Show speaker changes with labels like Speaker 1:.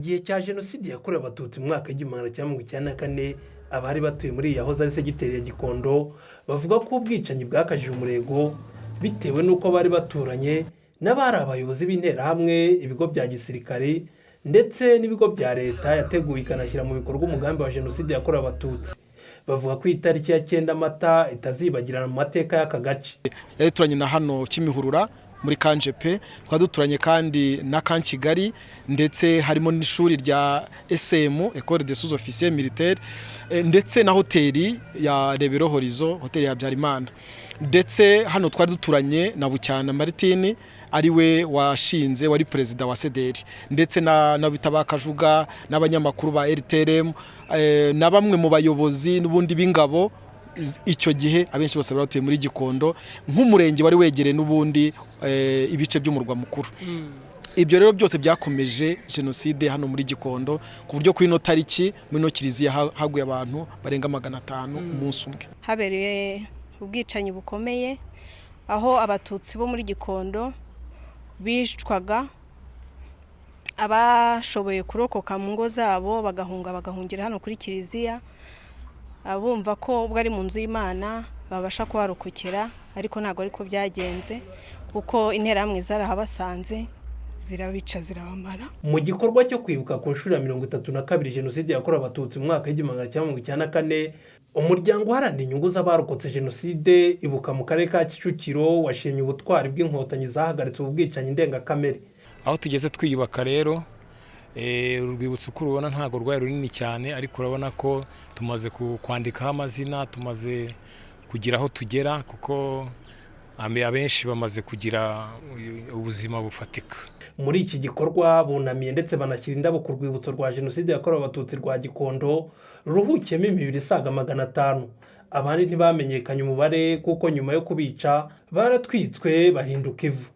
Speaker 1: Igihe cya jenoside yakorewe abatutsi mu mwaka w'igihumbi kimwe magana cyenda mirongo icyenda na kane, abari batuye muri iyi yahoze ari segiteri ya Gikondo bavuga ko ubwicanyi bwakajije umurego bitewe n'uko bari baturanye n'abari abayobozi b'interahamwe, ibigo bya gisirikare ndetse n'ibigo bya leta yateguye ikanashyira mu bikorwa umugambi wa jenoside yakorewe abatutsi. Bavuga ko itariki ya 9 Mata itazibagirana mu mateka y'aka gace.
Speaker 2: Yaturanye na hano Kimihurura muri Kanjepe, twaduturanye kandi na Kankigari, ndetse harimo n'ishuri rya SM École des Sous-Officiers Militaires, ndetse na hoteli ya Rebero Horizon, hoteli ya Byarimana. Ndetse hano twari duturanye na Bucyana Martin, ariwe washinze wari president wa CDR, ndetse na Bitabakajuga n'abanyamakuru ba RTRM, na bamwe mu bayobozi n'ubundi b'ingabo. Icyo gihe abenshi bose baratuye muri Gikondo, nk'umurenge wari wegereye n'ubundi ibice by'umurwa mukuru. Ibyo rero byose byakomeje jenoside hano muri Gikondo, ku buryo kuri no tariki muri no kiliziya haguye abantu barenga 500 umunsi umwe.
Speaker 3: Habereye ubwicanyi bukomeye aho abatutsi bo muri Gikondo bicwaga, abashoboye kurokoka mu ngo zabo bagahungira hano kuri kiliziya, abumva ko ubwo ari mu nzu y'Imana babasha kuharokokera, ariko ntago ariko byagenze kuko interahamwe zarahabasanze zirabica zirabamara.
Speaker 1: Mu gikorwa cyo kwibuka ku nshuro ya 32 jenoside yakorewe abatutsi mu mwaka w'igihumbi kimwe magana cyenda mirongo icyenda na kane, umuryango uharanira inyungu z'abarokotse jenoside ibuka mu karere ka Kicukiro washimye ubutwari bw'inkotanyi zahagaritse ubwicanyi ndengakamere.
Speaker 4: Aho tugeze twiyubaka rero, urwibutso uko rubona ntago rwari runini cyane, ariko urabona ko tumaze kwandikaho amazina, tumaze kugira aho tugera, kuko abenshi bamaze kugira ubuzima bufatika.
Speaker 1: Muri iki gikorwa bunamiye ndetse banashyira indabo ku rwibutso rwa jenoside yakorewe abatutsi rwa Gikondo ruhukiyemo imibiri isaga 500. Abandi ntibamenyekanye umubare kuko nyuma yo kubica baratwitswe bahinduka ivu.